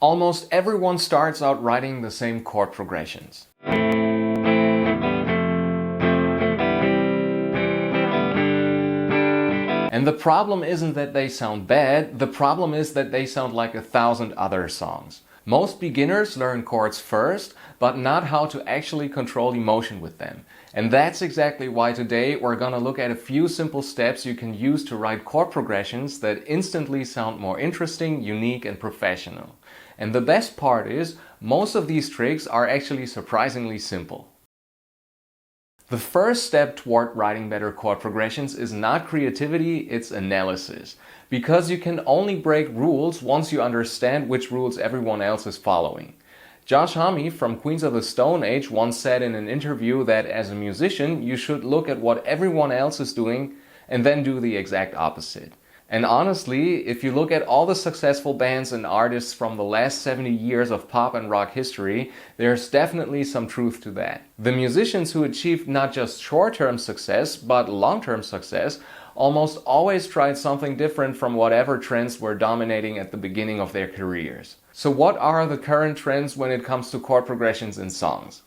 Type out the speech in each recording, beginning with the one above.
Almost everyone starts out writing the same chord progressions. And the problem isn't that they sound bad, the problem is that they sound like 1,000 other songs. Most beginners learn chords first, but not how to actually control emotion with them. And that's exactly why today we're gonna look at a few simple steps you can use to write chord progressions that instantly sound more interesting, unique, and professional. And the best part is, most of these tricks are actually surprisingly simple. The first step toward writing better chord progressions is not creativity, it's analysis. Because you can only break rules once you understand which rules everyone else is following. Josh Homme from Queens of the Stone Age once said in an interview that as a musician you should look at what everyone else is doing and then do the exact opposite. And honestly, if you look at all the successful bands and artists from the last 70 years of pop and rock history, there's definitely some truth to that. The musicians who achieved not just short-term success, but long-term success, almost always tried something different from whatever trends were dominating at the beginning of their careers. So what are the current trends when it comes to chord progressions in songs?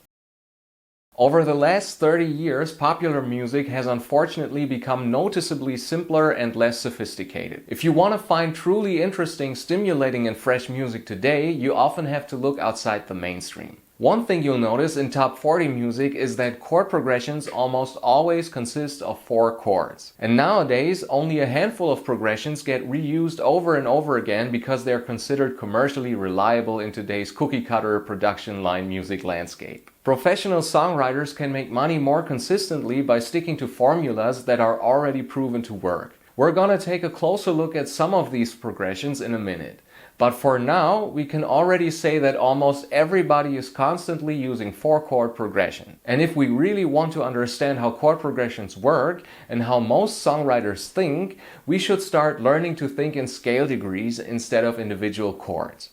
Over the last 30 years, popular music has unfortunately become noticeably simpler and less sophisticated. If you want to find truly interesting, stimulating, and fresh music today, you often have to look outside the mainstream. One thing you'll notice in top 40 music is that chord progressions almost always consist of 4 chords. And nowadays, only a handful of progressions get reused over and over again because they're considered commercially reliable in today's cookie-cutter production line music landscape. Professional songwriters can make money more consistently by sticking to formulas that are already proven to work. We're gonna take a closer look at some of these progressions in a minute. But for now, we can already say that almost everybody is constantly using 4-chord progression. And if we really want to understand how chord progressions work and how most songwriters think, we should start learning to think in scale degrees instead of individual chords.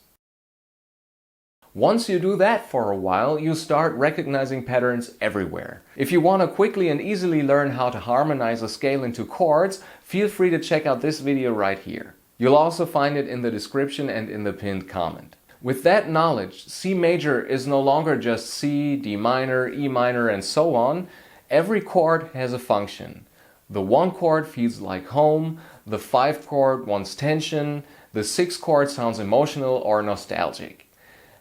Once you do that for a while, you start recognizing patterns everywhere. If you want to quickly and easily learn how to harmonize a scale into chords, feel free to check out this video right here. You'll also find it in the description and in the pinned comment. With that knowledge, C major is no longer just C, D minor, E minor, and so on. Every chord has a function. The 1 chord feels like home, the 5 chord wants tension, the 6 chord sounds emotional or nostalgic.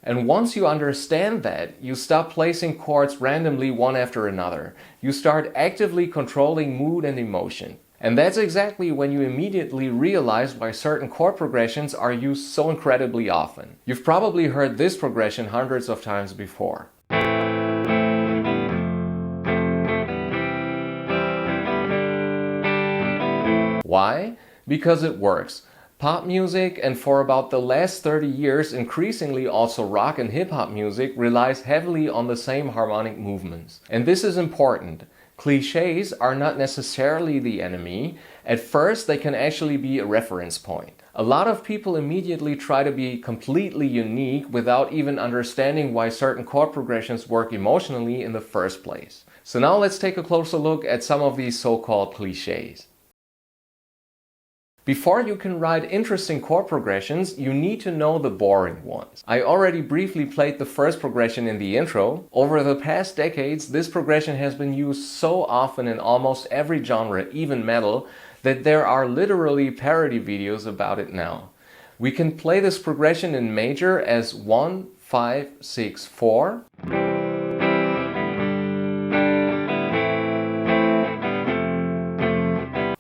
And once you understand that, you stop placing chords randomly one after another. You start actively controlling mood and emotion. And that's exactly when you immediately realize why certain chord progressions are used so incredibly often. You've probably heard this progression hundreds of times before. Why? Because it works. Pop music, and for about the last 30 years increasingly also rock and hip-hop music, relies heavily on the same harmonic movements. And this is important. Clichés are not necessarily the enemy. At first, they can actually be a reference point. A lot of people immediately try to be completely unique without even understanding why certain chord progressions work emotionally in the first place. So now let's take a closer look at some of these so-called clichés. Before you can write interesting chord progressions, you need to know the boring ones. I already briefly played the first progression in the intro. Over the past decades, this progression has been used so often in almost every genre, even metal, that there are literally parody videos about it now. We can play this progression in major as 1, 5, 6, 4.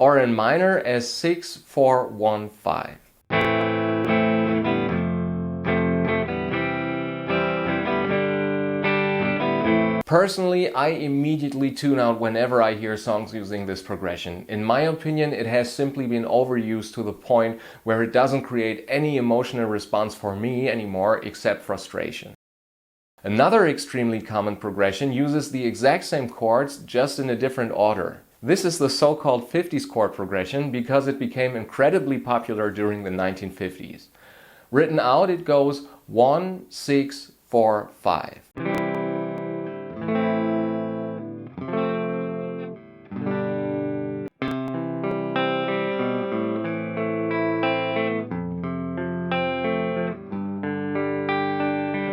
Or in minor as 6, 4, 1, 5. Personally, I immediately tune out whenever I hear songs using this progression. In my opinion, it has simply been overused to the point where it doesn't create any emotional response for me anymore except frustration. Another extremely common progression uses the exact same chords, just in a different order. This is the so-called 50s chord progression because it became incredibly popular during the 1950s. Written out, it goes 1, 6, 4, 5.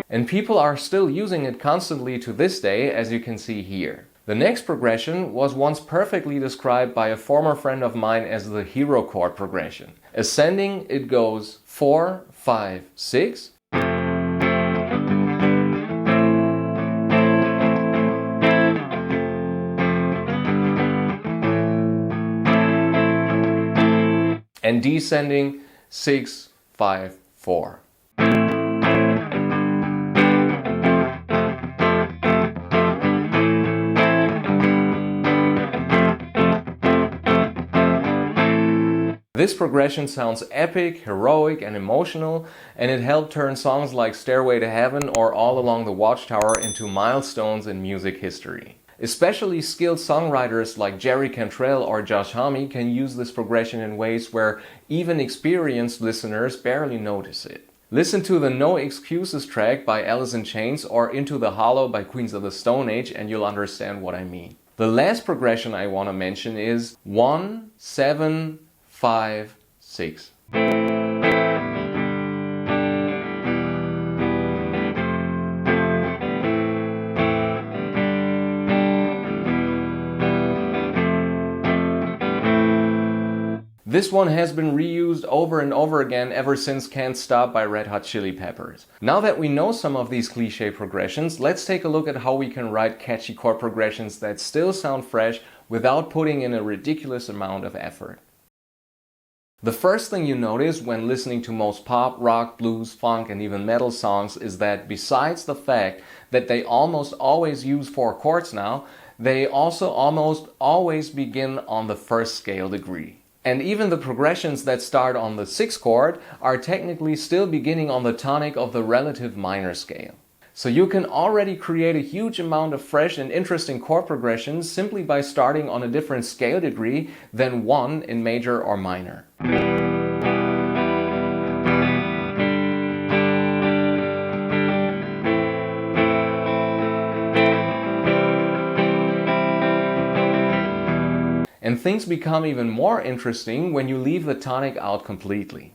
And people are still using it constantly to this day, as you can see here. The next progression was once perfectly described by a former friend of mine as the hero chord progression. Ascending, it goes 4, 5, 6. And descending 6, 5, 4. This progression sounds epic, heroic, and emotional, and it helped turn songs like Stairway to Heaven or All Along the Watchtower into milestones in music history. Especially skilled songwriters like Jerry Cantrell or Josh Homme can use this progression in ways where even experienced listeners barely notice it. Listen to the No Excuses track by Alice in Chains or Into the Hollow by Queens of the Stone Age and you'll understand what I mean. The last progression I want to mention is 1, 7, 5, 6. This one has been reused over and over again ever since Can't Stop by Red Hot Chili Peppers. Now that we know some of these cliché progressions, let's take a look at how we can write catchy chord progressions that still sound fresh without putting in a ridiculous amount of effort. The first thing you notice when listening to most pop, rock, blues, funk, and even metal songs is that besides the fact that they almost always use 4 chords now, they also almost always begin on the first scale degree. And even the progressions that start on the 6th chord are technically still beginning on the tonic of the relative minor scale. So you can already create a huge amount of fresh and interesting chord progressions simply by starting on a different scale degree than 1 in major or minor. And things become even more interesting when you leave the tonic out completely.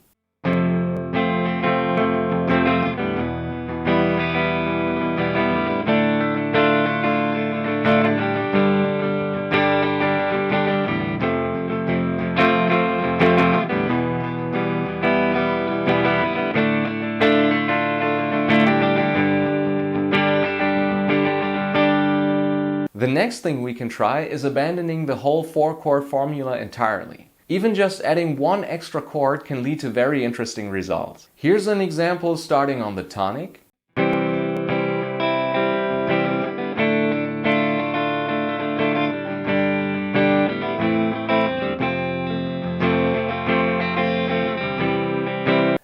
The next thing we can try is abandoning the whole 4-chord formula entirely. Even just adding 1 extra chord can lead to very interesting results. Here's an example starting on the tonic.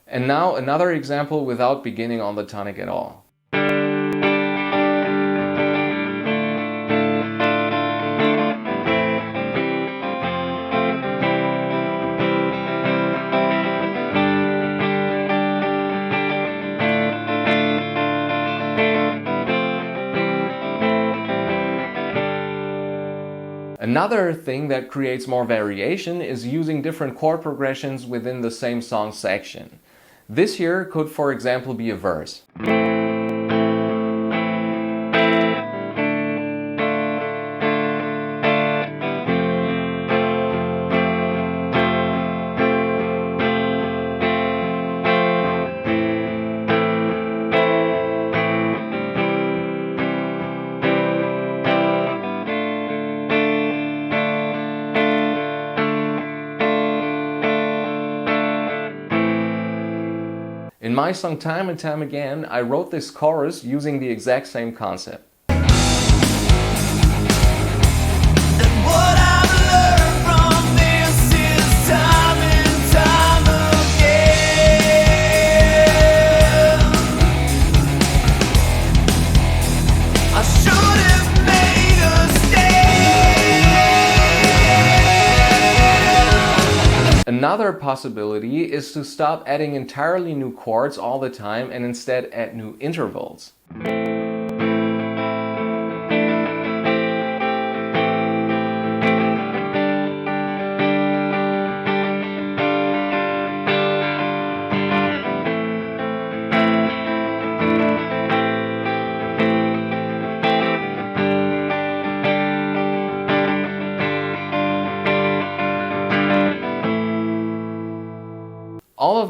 And now another example without beginning on the tonic at all. Another thing that creates more variation is using different chord progressions within the same song section. This here could, for example, be a verse. In my song Time and Time Again, I wrote this chorus using the exact same concept. Another possibility is to stop adding entirely new chords all the time and instead add new intervals.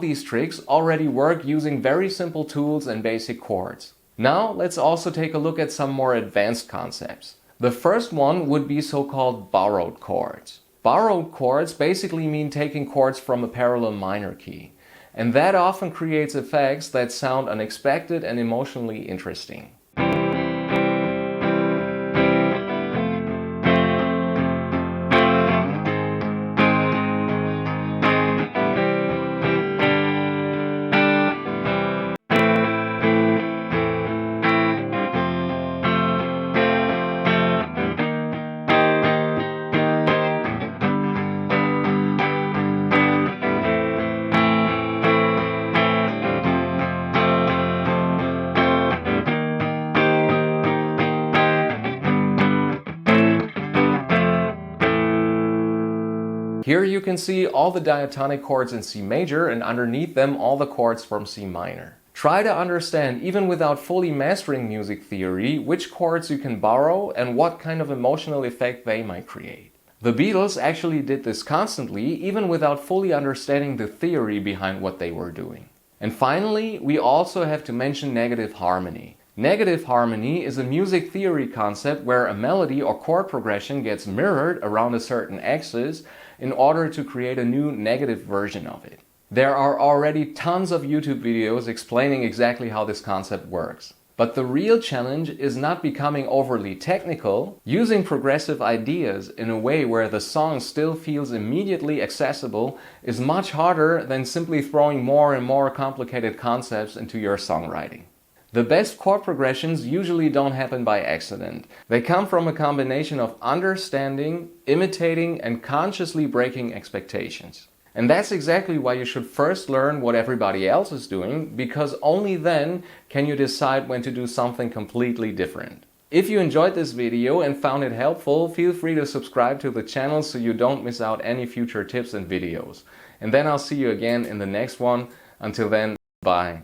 these tricks already work using very simple tools and basic chords. Now let's also take a look at some more advanced concepts. The first one would be so-called borrowed chords. Borrowed chords basically mean taking chords from a parallel minor key. And that often creates effects that sound unexpected and emotionally interesting. Here you can see all the diatonic chords in C major and underneath them all the chords from C minor. Try to understand, even without fully mastering music theory, which chords you can borrow and what kind of emotional effect they might create. The Beatles actually did this constantly, even without fully understanding the theory behind what they were doing. And finally, we also have to mention negative harmony. Negative harmony is a music theory concept where a melody or chord progression gets mirrored around a certain axis in order to create a new negative version of it. There are already tons of YouTube videos explaining exactly how this concept works. But the real challenge is not becoming overly technical. Using progressive ideas in a way where the song still feels immediately accessible is much harder than simply throwing more and more complicated concepts into your songwriting. The best chord progressions usually don't happen by accident. They come from a combination of understanding, imitating, and consciously breaking expectations. And that's exactly why you should first learn what everybody else is doing, because only then can you decide when to do something completely different. If you enjoyed this video and found it helpful, feel free to subscribe to the channel so you don't miss out any future tips and videos. And then I'll see you again in the next one. Until then, bye.